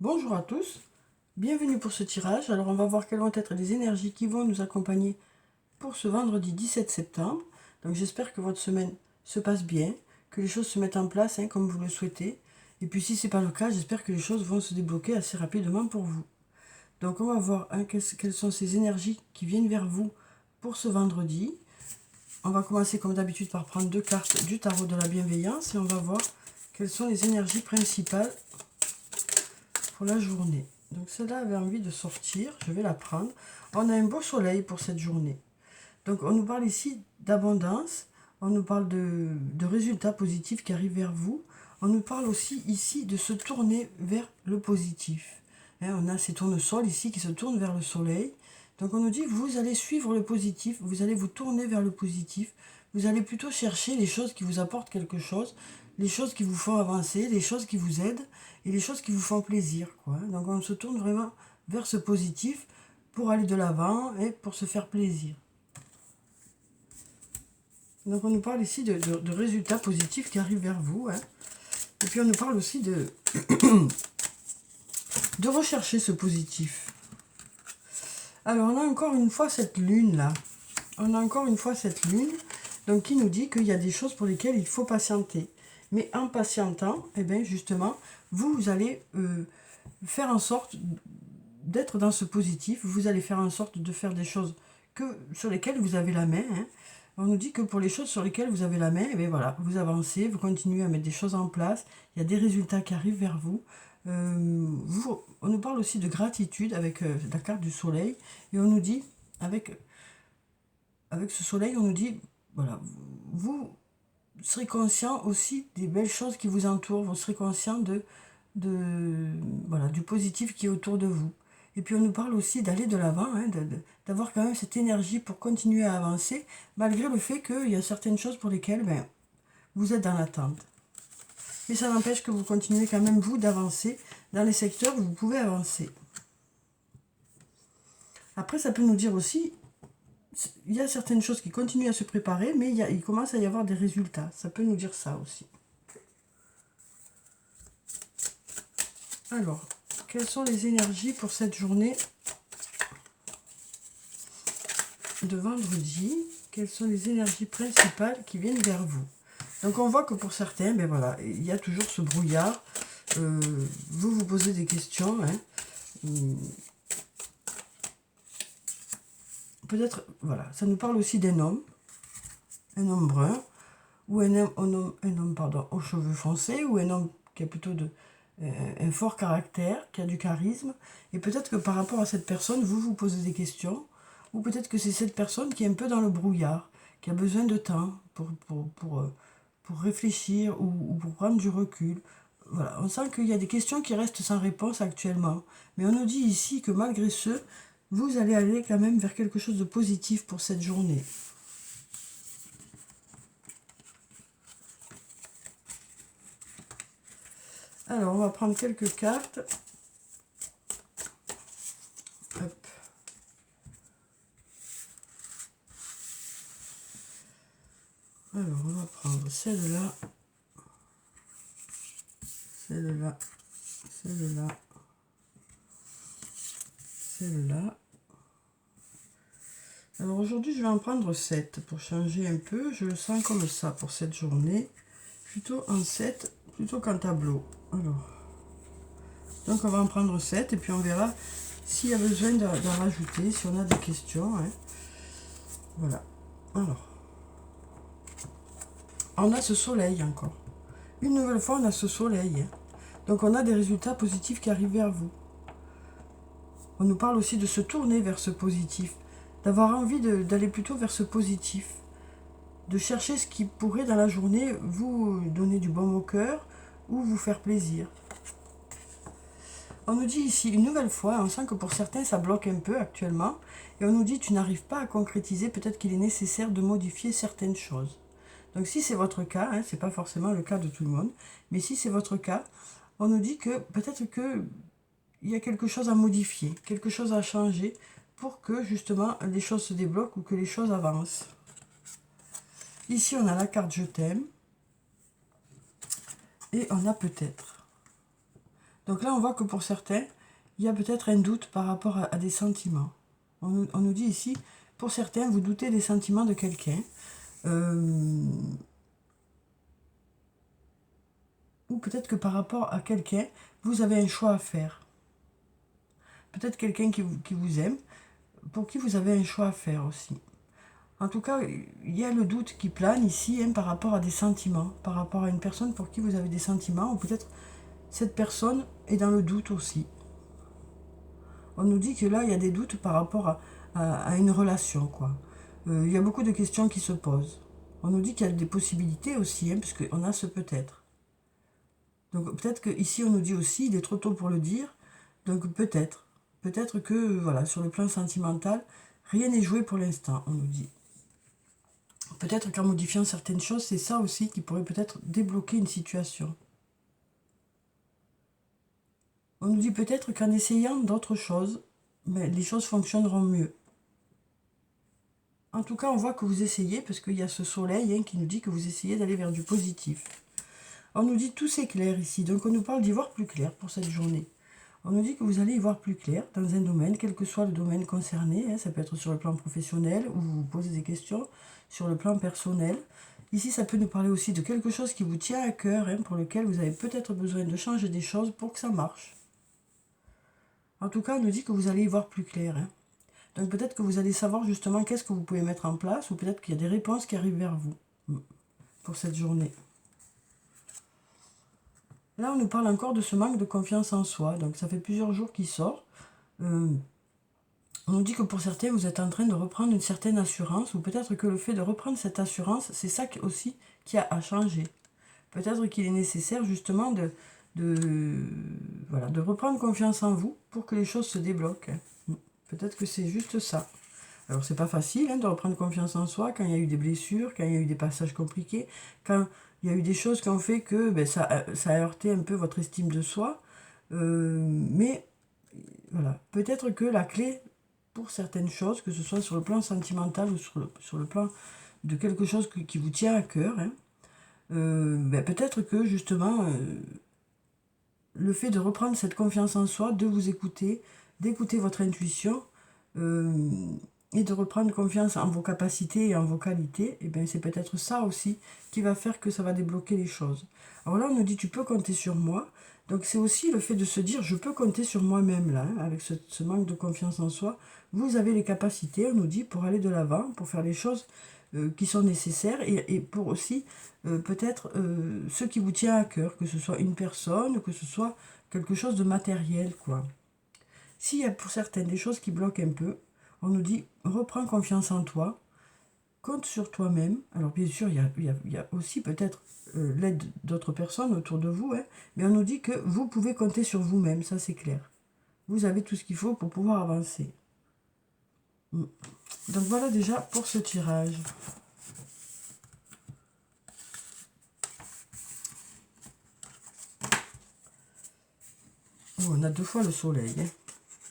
Bonjour à tous, bienvenue pour ce tirage. Alors on va voir quelles vont être les énergies qui vont nous accompagner pour ce vendredi 17 septembre. Donc j'espère que votre semaine se passe bien, que les choses se mettent en place comme vous le souhaitez. Et puis si ce n'est pas le cas, j'espère que les choses vont se débloquer assez rapidement pour vous. Donc on va voir quelles sont ces énergies qui viennent vers vous pour ce vendredi. On va commencer comme d'habitude par prendre deux cartes du tarot de la bienveillance et on va voir quelles sont les énergies principales pour la journée. Donc celle-là avait envie de sortir, je vais la prendre. On a un beau soleil pour cette journée. Donc on nous parle ici d'abondance, on nous parle de résultats positifs qui arrivent vers vous. On nous parle aussi ici de se tourner vers le positif. On a ces tournesols ici qui se tournent vers le soleil. Donc on nous dit vous allez suivre le positif, vous allez vous tourner vers le positif. Vous allez plutôt chercher les choses qui vous apportent quelque chose, les choses qui vous font avancer, les choses qui vous aident et les choses qui vous font plaisir, quoi. Donc on se tourne vraiment vers ce positif pour aller de l'avant et pour se faire plaisir. Donc on nous parle ici de résultats positifs qui arrivent vers vous. Et puis on nous parle aussi de rechercher ce positif. Alors on a encore une fois cette lune là. On a encore une fois cette lune donc qui nous dit qu'il y a des choses pour lesquelles il faut patienter. Mais en patientant, eh bien justement, vous allez faire en sorte d'être dans ce positif. Vous allez faire en sorte de faire des choses sur lesquelles vous avez la main. On nous dit que pour les choses sur lesquelles vous avez la main, eh bien voilà, vous avancez, vous continuez à mettre des choses en place. Il y a des résultats qui arrivent vers vous. On nous parle aussi de gratitude avec la carte du soleil. Et on nous dit, avec ce soleil, on nous dit, voilà, vous serez conscient aussi des belles choses qui vous entourent. Vous serez conscient voilà, du positif qui est autour de vous. Et puis on nous parle aussi d'aller de l'avant, d'avoir quand même cette énergie pour continuer à avancer, malgré le fait qu'il y a certaines choses pour lesquelles vous êtes dans l'attente. Mais ça n'empêche que vous continuez quand même, vous, d'avancer dans les secteurs où vous pouvez avancer. Après, ça peut nous dire aussi, il y a certaines choses qui continuent à se préparer, mais il commence à y avoir des résultats. Ça peut nous dire ça aussi. Alors, quelles sont les énergies pour cette journée de vendredi? Quelles sont les énergies principales qui viennent vers vous? Donc on voit que pour certains, ben voilà, il y a toujours ce brouillard. Vous vous posez des questions. Peut-être, voilà, ça nous parle aussi d'un homme brun, ou un homme pardon, aux cheveux foncés, ou un homme qui a plutôt un fort caractère, qui a du charisme. Et peut-être que par rapport à cette personne, vous vous posez des questions, ou peut-être que c'est cette personne qui est un peu dans le brouillard, qui a besoin de temps pour réfléchir ou pour prendre du recul. Voilà, on sent qu'il y a des questions qui restent sans réponse actuellement. Mais on nous dit ici que malgré ce, vous allez aller quand même vers quelque chose de positif pour cette journée. Alors, on va prendre quelques cartes. Hop. Alors, on va prendre celle-là, celle-là, celle-là, celle-là. Alors aujourd'hui, je vais en prendre 7 pour changer un peu. Je le sens comme ça pour cette journée. Plutôt en 7, plutôt qu'en tableau. Alors, donc on va en prendre 7 et puis on verra s'il y a besoin d'en rajouter, si on a des questions. Voilà. Alors, on a ce soleil encore. Une nouvelle fois, on a ce soleil. Donc on a des résultats positifs qui arrivent vers vous. On nous parle aussi de se tourner vers ce positif, d'avoir envie d'aller plutôt vers ce positif, de chercher ce qui pourrait dans la journée vous donner du baume au cœur ou vous faire plaisir. On nous dit ici une nouvelle fois, on sent que pour certains ça bloque un peu actuellement, et on nous dit tu n'arrives pas à concrétiser, peut-être qu'il est nécessaire de modifier certaines choses. Donc si c'est votre cas, c'est pas forcément le cas de tout le monde, mais si c'est votre cas, on nous dit que peut-être que il y a quelque chose à modifier, quelque chose à changer pour que justement les choses se débloquent ou que les choses avancent. Ici, on a la carte je t'aime et on a peut-être. Donc là, on voit que pour certains, il y a peut-être un doute par rapport à des sentiments. On nous dit ici, pour certains, vous doutez des sentiments de quelqu'un. Ou peut-être que par rapport à quelqu'un, vous avez un choix à faire. Peut-être quelqu'un qui vous aime, pour qui vous avez un choix à faire aussi. En tout cas, il y a le doute qui plane ici par rapport à des sentiments, par rapport à une personne pour qui vous avez des sentiments, ou peut-être cette personne est dans le doute aussi. On nous dit que là, il y a des doutes par rapport à une relation, quoi. Il y a beaucoup de questions qui se posent. On nous dit qu'il y a des possibilités aussi, puisqu'on a ce peut-être. Donc peut-être qu'ici, on nous dit aussi, il est trop tôt pour le dire, donc peut-être. Peut-être que, voilà, sur le plan sentimental, rien n'est joué pour l'instant, on nous dit. Peut-être qu'en modifiant certaines choses, c'est ça aussi qui pourrait peut-être débloquer une situation. On nous dit peut-être qu'en essayant d'autres choses, les choses fonctionneront mieux. En tout cas, on voit que vous essayez, parce qu'il y a ce soleil qui nous dit que vous essayez d'aller vers du positif. On nous dit tout s'éclaire ici, donc on nous parle d'y voir plus clair pour cette journée. On nous dit que vous allez y voir plus clair dans un domaine, quel que soit le domaine concerné. Ça peut être sur le plan professionnel, où vous vous posez des questions, sur le plan personnel. Ici, ça peut nous parler aussi de quelque chose qui vous tient à cœur, pour lequel vous avez peut-être besoin de changer des choses pour que ça marche. En tout cas, on nous dit que vous allez y voir plus clair. Donc peut-être que vous allez savoir justement qu'est-ce que vous pouvez mettre en place, ou peut-être qu'il y a des réponses qui arrivent vers vous pour cette journée. Là, on nous parle encore de ce manque de confiance en soi. Donc ça fait plusieurs jours qu'il sort. On nous dit que pour certains, vous êtes en train de reprendre une certaine assurance, ou peut-être que le fait de reprendre cette assurance, c'est ça aussi qui a à changer. Peut-être qu'il est nécessaire justement de reprendre confiance en vous pour que les choses se débloquent. Peut-être que c'est juste ça. Alors c'est pas facile de reprendre confiance en soi quand il y a eu des blessures, quand il y a eu des passages compliqués, quand il y a eu des choses qui ont fait que ça a heurté un peu votre estime de soi. Mais voilà, peut-être que la clé pour certaines choses, que ce soit sur le plan sentimental ou sur le plan de quelque chose qui vous tient à cœur, peut-être que justement le fait de reprendre cette confiance en soi, de vous écouter, d'écouter votre intuition, et de reprendre confiance en vos capacités et en vos qualités, c'est peut-être ça aussi qui va faire que ça va débloquer les choses. Alors là, on nous dit, tu peux compter sur moi. Donc c'est aussi le fait de se dire, je peux compter sur moi-même, là, avec ce manque de confiance en soi. Vous avez les capacités, on nous dit, pour aller de l'avant, pour faire les choses qui sont nécessaires, et pour aussi, peut-être, ce qui vous tient à cœur, que ce soit une personne, que ce soit quelque chose de matériel, quoi. S'il y a pour certaines des choses qui bloquent un peu, on nous dit, reprends confiance en toi, compte sur toi-même. Alors bien sûr, il y a aussi peut-être l'aide d'autres personnes autour de vous, mais on nous dit que vous pouvez compter sur vous-même, ça c'est clair. Vous avez tout ce qu'il faut pour pouvoir avancer. Donc voilà déjà pour ce tirage. Oh, on a 2 fois le soleil.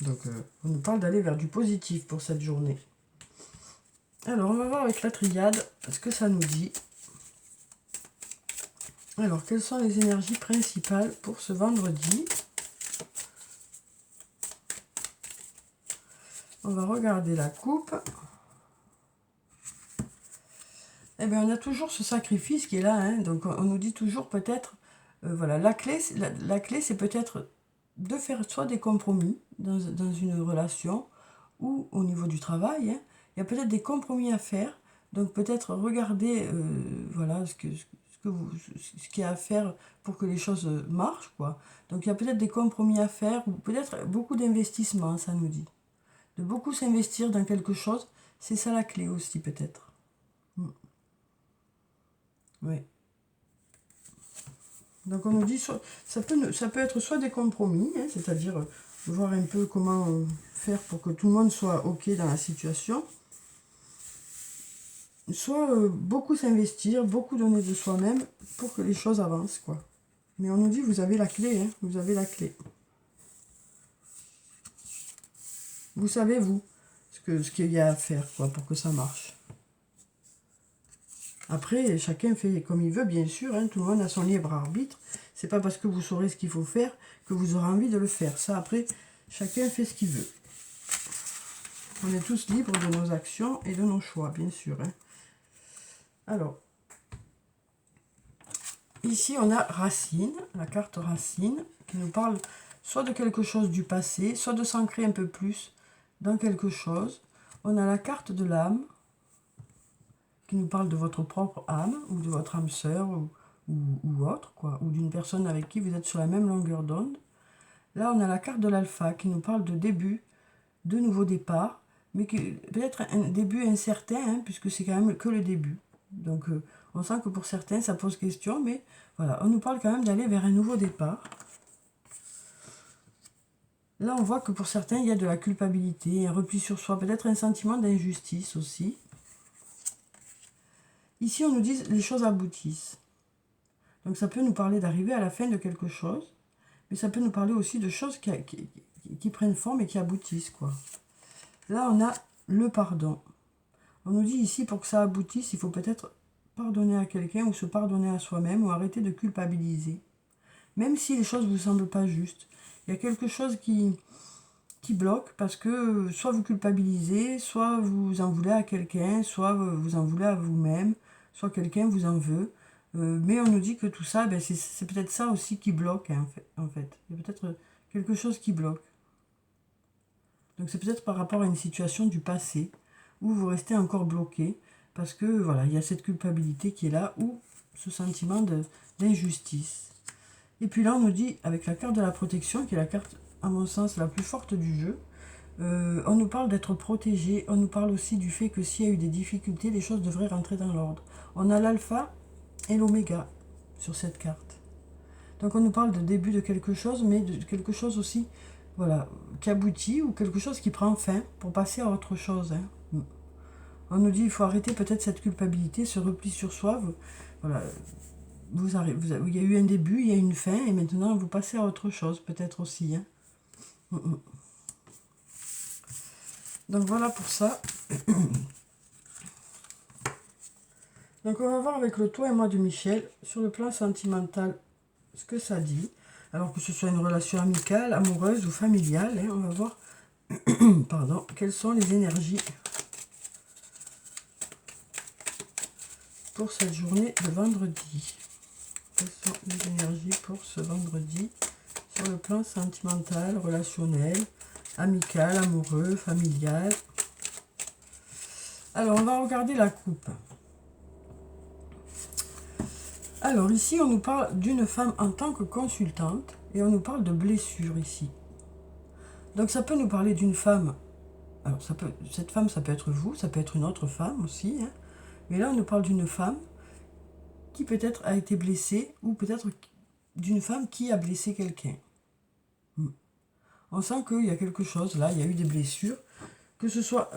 Donc on nous parle d'aller vers du positif pour cette journée. Alors on va voir avec la triade ce que ça nous dit. Alors quelles sont les énergies principales pour ce vendredi? On va regarder la coupe. On a toujours ce sacrifice qui est là. Donc on nous dit toujours peut-être, voilà, la clé c'est peut-être de faire soit des compromis dans une relation ou au niveau du travail. Il y a peut-être des compromis à faire. Donc peut-être regarder voilà, ce qu'il y a à faire pour que les choses marchent, quoi. Donc il y a peut-être des compromis à faire, ou peut-être beaucoup d'investissement, ça nous dit. De beaucoup s'investir dans quelque chose, c'est ça la clé aussi peut-être. Oui. Donc on nous dit, ça peut être soit des compromis, c'est-à-dire voir un peu comment faire pour que tout le monde soit OK dans la situation, soit beaucoup s'investir, beaucoup donner de soi-même pour que les choses avancent, quoi. Mais on nous dit, vous avez la clé, vous avez la clé. Vous savez, vous, ce qu'il y a à faire, quoi, pour que ça marche. Après, chacun fait comme il veut, bien sûr, tout le monde a son libre arbitre. C'est pas parce que vous saurez ce qu'il faut faire que vous aurez envie de le faire. Ça, après, chacun fait ce qu'il veut. On est tous libres de nos actions et de nos choix, bien sûr. Hein. Alors, ici, on a Racine, la carte Racine, qui nous parle soit de quelque chose du passé, soit de s'ancrer un peu plus dans quelque chose. On a la carte de l'âme, qui nous parle de votre propre âme, ou de votre âme sœur, ou autre, quoi, ou d'une personne avec qui vous êtes sur la même longueur d'onde. Là, on a la carte de l'alpha, qui nous parle de début, de nouveau départ, mais qui peut-être un début incertain, hein, puisque c'est quand même que le début. Donc, on sent que pour certains, ça pose question, mais voilà, on nous parle quand même d'aller vers un nouveau départ. Là, on voit que pour certains, il y a de la culpabilité, un repli sur soi, peut-être un sentiment d'injustice aussi. Ici, on nous dit les choses aboutissent. Donc, ça peut nous parler d'arriver à la fin de quelque chose, mais ça peut nous parler aussi de choses qui prennent forme et qui aboutissent, quoi. Là, on a le pardon. On nous dit ici, pour que ça aboutisse, il faut peut-être pardonner à quelqu'un ou se pardonner à soi-même ou arrêter de culpabiliser. Même si les choses ne vous semblent pas justes. Il y a quelque chose qui bloque parce que soit vous culpabilisez, soit vous en voulez à quelqu'un, soit vous en voulez à vous-même, soit quelqu'un vous en veut. Mais on nous dit que tout ça, ben c'est peut-être ça aussi qui bloque, hein, en fait. Il y a peut-être quelque chose qui bloque. Donc c'est peut-être par rapport à une situation du passé où vous restez encore bloqué parce que voilà, il y a cette culpabilité qui est là ou ce sentiment d'injustice. Et puis là, on nous dit, avec la carte de la protection, qui est la carte, à mon sens, la plus forte du jeu, on nous parle d'être protégé, on nous parle aussi du fait que s'il y a eu des difficultés, les choses devraient rentrer dans l'ordre. On a l'alpha et l'oméga sur cette carte. Donc on nous parle de début de quelque chose, mais de quelque chose aussi, voilà, qui aboutit ou quelque chose qui prend fin pour passer à autre chose. Hein. On nous dit il faut arrêter peut-être cette culpabilité, ce repli sur soi. Voilà, il y a eu un début, il y a une fin, et maintenant vous passez à autre chose, peut-être aussi. Hein. Donc voilà pour ça. Donc on va voir avec le toi et moi de Michel, sur le plan sentimental, ce que ça dit. Alors que ce soit une relation amicale, amoureuse ou familiale, hein, on va voir pardon, quelles sont les énergies pour cette journée de vendredi. Quelles sont les énergies pour ce vendredi sur le plan sentimental, relationnel, amical, amoureux, familial. Alors, on va regarder la coupe. Alors, ici, on nous parle d'une femme en tant que consultante et on nous parle de blessures ici. Donc, ça peut nous parler d'une femme. Alors, cette femme, ça peut être vous, ça peut être une autre femme aussi. Hein. Mais là, on nous parle d'une femme qui peut-être a été blessée ou peut-être d'une femme qui a blessé quelqu'un. On sent qu'il y a quelque chose, là, il y a eu des blessures, que ce soit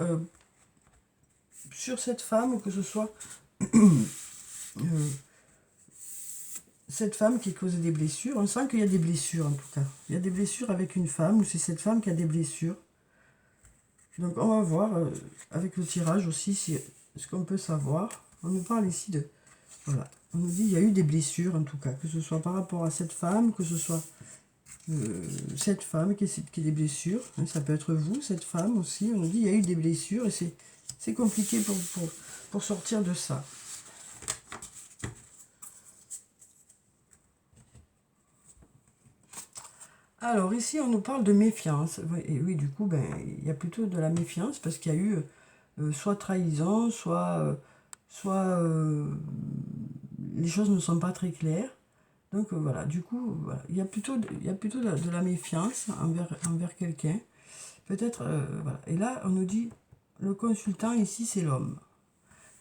sur cette femme ou que ce soit cette femme qui a causé des blessures. On sent qu'il y a des blessures en tout cas. Il y a des blessures avec une femme ou c'est cette femme qui a des blessures. Donc on va voir avec le tirage aussi ce qu'on peut savoir. On nous parle ici de... Voilà. On nous dit qu'il y a eu des blessures en tout cas, que ce soit par rapport à cette femme, que ce soit cette femme qui a des blessures. Hein, ça peut être vous, cette femme aussi. On nous dit qu'il y a eu des blessures et c'est compliqué pour sortir de ça. Alors ici, on nous parle de méfiance. Et oui, du coup, ben, il y a plutôt de la méfiance parce qu'il y a eu soit trahison, soit les choses ne sont pas très claires. Donc voilà, du coup, voilà. Il y a plutôt de la méfiance envers quelqu'un. Peut-être, voilà. Et là, on nous dit, le consultant ici, c'est l'homme.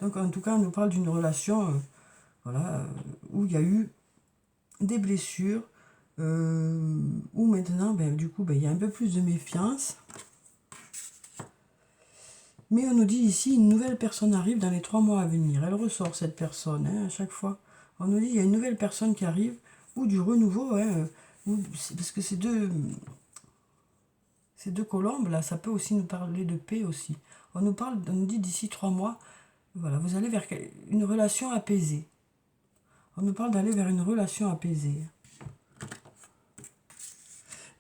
Donc en tout cas, on nous parle d'une relation voilà, où il y a eu des blessures, où maintenant, ben, du coup, ben, il y a un peu plus de méfiance. Mais on nous dit ici, une nouvelle personne arrive dans les 3 mois à venir. Elle ressort, cette personne, hein, à chaque fois. On nous dit, il y a une nouvelle personne qui arrive, ou du renouveau, hein, parce que ces deux colombes, là, ça peut aussi nous parler de paix aussi. On nous dit d'ici 3 mois, voilà, vous allez vers une relation apaisée. On nous parle d'aller vers une relation apaisée.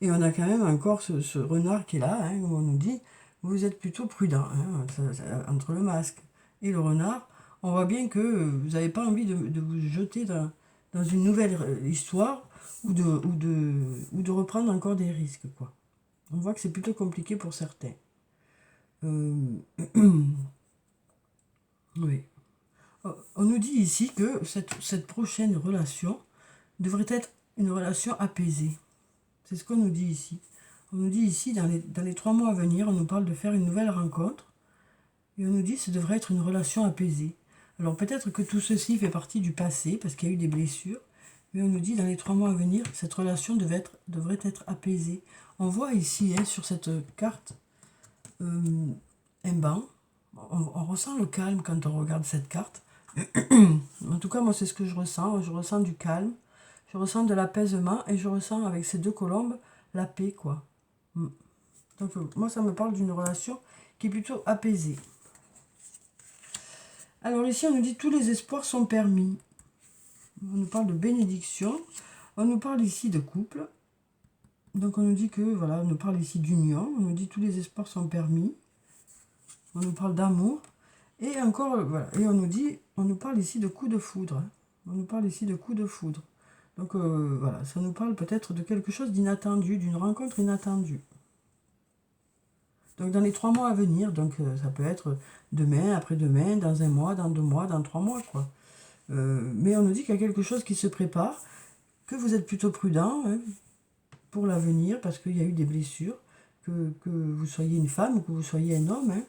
Et on a quand même encore ce renard qui est là, hein, où on nous dit, vous êtes plutôt prudent, hein, entre le masque et le renard. On voit bien que vous n'avez pas envie de vous jeter dans une nouvelle histoire ou de reprendre encore des risques, quoi. On voit que c'est plutôt compliqué pour certains. Oui. On nous dit ici que cette prochaine relation devrait être une relation apaisée. C'est ce qu'on nous dit ici. On nous dit ici, dans les 3 mois à venir, on nous parle de faire une nouvelle rencontre. Et on nous dit que ça devrait être une relation apaisée. Alors peut-être que tout ceci fait partie du passé, parce qu'il y a eu des blessures. Mais on nous dit, dans les 3 mois à venir, cette relation devrait être apaisée. On voit ici, hein, sur cette carte, un banc. On ressent le calme quand on regarde cette carte. En tout cas, moi, c'est ce que je ressens. Je ressens du calme, je ressens de l'apaisement et je ressens avec ces 2 colombes la paix, quoi. Donc, moi, ça me parle d'une relation qui est plutôt apaisée. Alors ici, on nous dit tous les espoirs sont permis. On nous parle de bénédiction. On nous parle ici de couple. Donc, on nous dit que, voilà, on nous parle ici d'union. On nous dit tous les espoirs sont permis. On nous parle d'amour. Et encore, voilà, et on nous parle ici de coup de foudre. On nous parle ici de coup de foudre. Donc, voilà, ça nous parle peut-être de quelque chose d'inattendu, d'une rencontre inattendue. Donc, dans les 3 mois à venir, donc ça peut être demain, après-demain, dans 1 mois, dans 2 mois, dans 3 mois, quoi. Mais on nous dit qu'il y a quelque chose qui se prépare, que vous êtes plutôt prudent, hein, pour l'avenir, parce qu'il y a eu des blessures, que vous soyez une femme ou que vous soyez un homme, hein.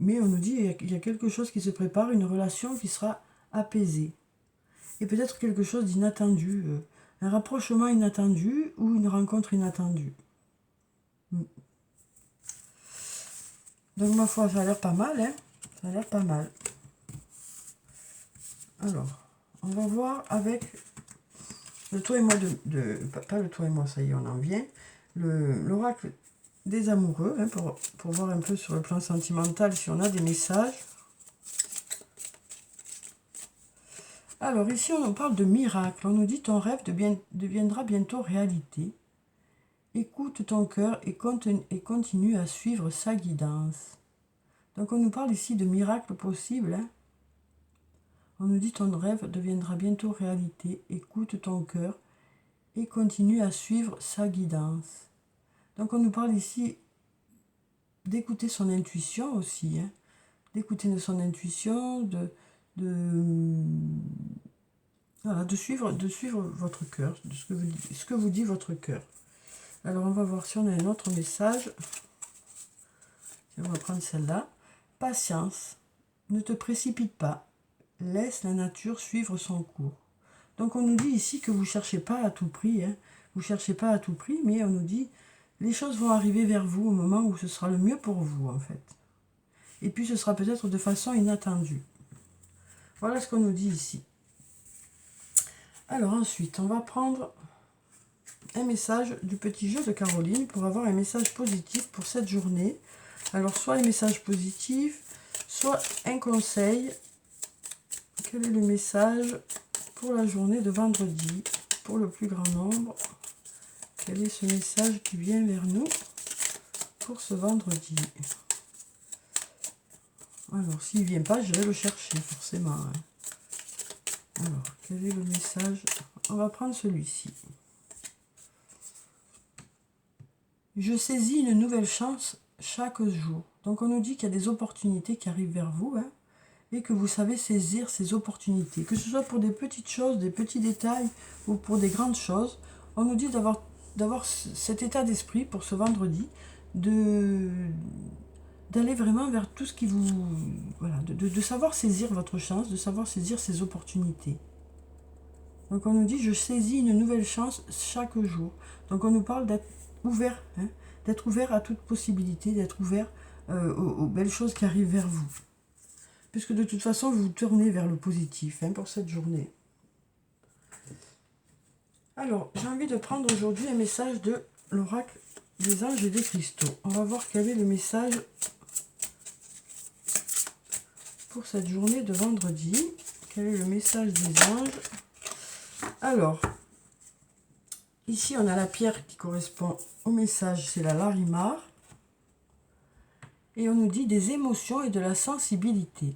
Mais on nous dit qu'il y a quelque chose qui se prépare, une relation qui sera apaisée. Et peut-être quelque chose d'inattendu, un rapprochement inattendu ou une rencontre inattendue. Donc ma foi, ça a l'air pas mal, hein. Ça a l'air pas mal. Alors, on va voir avec le toi et moi pas le toi et moi, ça y est, on en vient. L'oracle des amoureux, hein, pour voir un peu sur le plan sentimental si on a des messages. Alors ici, on parle de miracle. On nous dit ton rêve deviendra bientôt réalité. Écoute ton cœur et continue à suivre sa guidance. Donc on nous parle ici de miracle possible, hein. On nous dit ton rêve deviendra bientôt réalité. Écoute ton cœur et continue à suivre sa guidance. Donc on nous parle ici d'écouter son intuition aussi, hein. D'écouter son intuition, voilà, de suivre votre cœur, de ce que vous dit votre cœur. Alors on va voir si on a un autre message. On va prendre celle-là. Patience, ne te précipite pas, laisse la nature suivre son cours. Donc on nous dit ici que vous ne cherchez pas à tout prix, hein. Vous ne cherchez pas à tout prix, mais on nous dit les choses vont arriver vers vous au moment où ce sera le mieux pour vous, en fait. Et puis ce sera peut-être de façon inattendue. Voilà ce qu'on nous dit ici. Alors ensuite, on va prendre un message du petit jeu de Caroline pour avoir un message positif pour cette journée. Alors soit un message positif, soit un conseil. Quel est le message pour la journée de vendredi pour le plus grand nombre? Quel est ce message qui vient vers nous pour ce vendredi? Alors, s'il ne vient pas, je vais le chercher, forcément, hein. Alors, quel est le message? On va prendre celui-ci. Je saisis une nouvelle chance chaque jour. Donc, on nous dit qu'il y a des opportunités qui arrivent vers vous, hein, et que vous savez saisir ces opportunités. Que ce soit pour des petites choses, des petits détails, ou pour des grandes choses, on nous dit d'avoir cet état d'esprit pour ce vendredi, d'aller vraiment vers tout ce qui vous... Voilà, de savoir saisir votre chance, de savoir saisir ces opportunités. Donc on nous dit, je saisis une nouvelle chance chaque jour. Donc on nous parle d'être ouvert, hein, d'être ouvert à toute possibilité, d'être ouvert aux belles choses qui arrivent vers vous. Puisque de toute façon, vous vous tournez vers le positif, hein, pour cette journée. Alors, j'ai envie de prendre aujourd'hui un message de l'oracle des anges et des cristaux. On va voir quel est le message pour cette journée de vendredi. Quel est le message des anges? Alors, Ici, on a la pierre qui correspond au message, c'est la Larimar. Et on nous dit des émotions et de la sensibilité.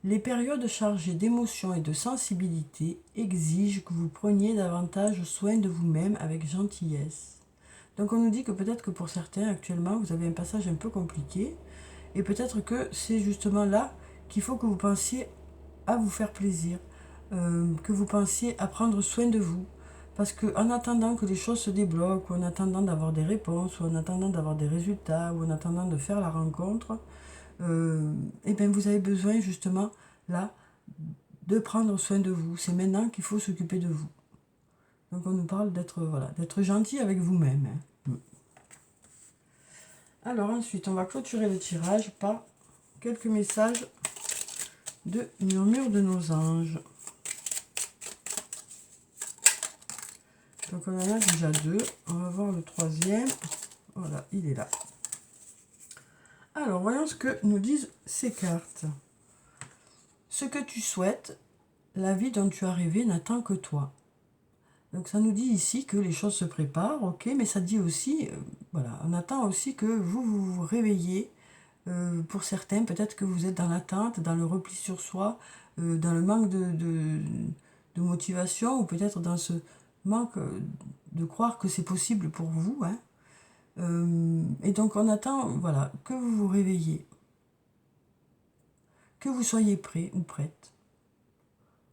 Les périodes chargées d'émotions et de sensibilité exigent que vous preniez davantage soin de vous-même avec gentillesse. Donc on nous dit que peut-être que pour certains, actuellement, vous avez un passage un peu compliqué. Et peut-être que c'est justement là qu'il faut que vous pensiez à vous faire plaisir, que vous pensiez à prendre soin de vous. Parce qu'en attendant que les choses se débloquent, ou en attendant d'avoir des réponses, ou en attendant d'avoir des résultats, ou en attendant de faire la rencontre, et bien vous avez besoin justement là de prendre soin de vous. C'est maintenant qu'il faut s'occuper de vous. Donc on nous parle d'être voilà, d'être gentil avec vous-même. Alors ensuite, on va clôturer le tirage par quelques messages de murmure de nos anges. Donc on en a déjà deux. On va voir le troisième. Voilà, il est là. Alors voyons ce que nous disent ces cartes. Ce que tu souhaites, la vie dont tu as rêvé n'attend que toi. Donc ça nous dit ici que les choses se préparent, ok, mais ça dit aussi, voilà, on attend aussi que vous réveillez. Pour certains, peut-être que vous êtes dans l'attente, dans le repli sur soi, dans le manque de motivation, ou peut-être dans ce manque de croire que c'est possible pour vous. Hein. Et donc on attend, voilà, que vous vous réveillez, que vous soyez prêt ou prête.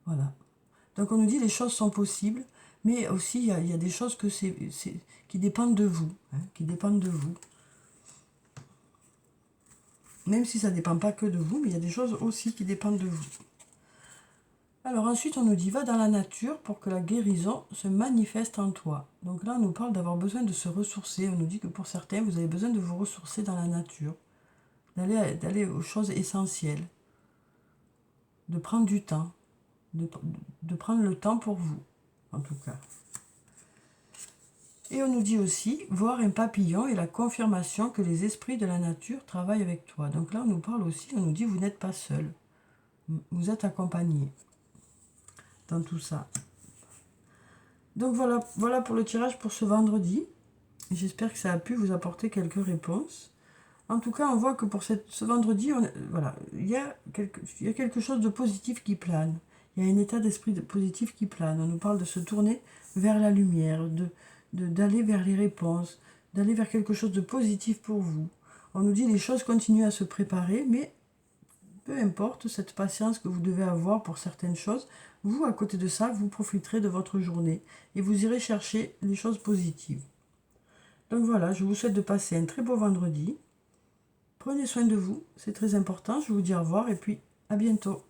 Voilà. Donc on nous dit les choses sont possibles, mais aussi il y a des choses qui dépendent de vous, hein, qui dépendent de vous. Même si ça ne dépend pas que de vous, mais il y a des choses aussi qui dépendent de vous. Alors ensuite, on nous dit, va dans la nature pour que la guérison se manifeste en toi. Donc là, on nous parle d'avoir besoin de se ressourcer. On nous dit que pour certains, vous avez besoin de vous ressourcer dans la nature, d'aller aux choses essentielles, de prendre du temps, de prendre le temps pour vous, en tout cas. Et on nous dit aussi, voir un papillon est la confirmation que les esprits de la nature travaillent avec toi. Donc là, on nous parle aussi, on nous dit, vous n'êtes pas seul. Vous êtes accompagné dans tout ça. Donc voilà pour le tirage pour ce vendredi. J'espère que ça a pu vous apporter quelques réponses. En tout cas, on voit que pour ce vendredi, voilà, il y a quelque chose de positif qui plane. Il y a un état d'esprit positif qui plane. On nous parle de se tourner vers la lumière, d'aller vers les réponses, d'aller vers quelque chose de positif pour vous. On nous dit les choses continuent à se préparer, mais peu importe cette patience que vous devez avoir pour certaines choses, vous, à côté de ça, vous profiterez de votre journée et vous irez chercher les choses positives. Donc voilà, je vous souhaite de passer un très beau vendredi. Prenez soin de vous, c'est très important. Je vous dis au revoir et puis à bientôt.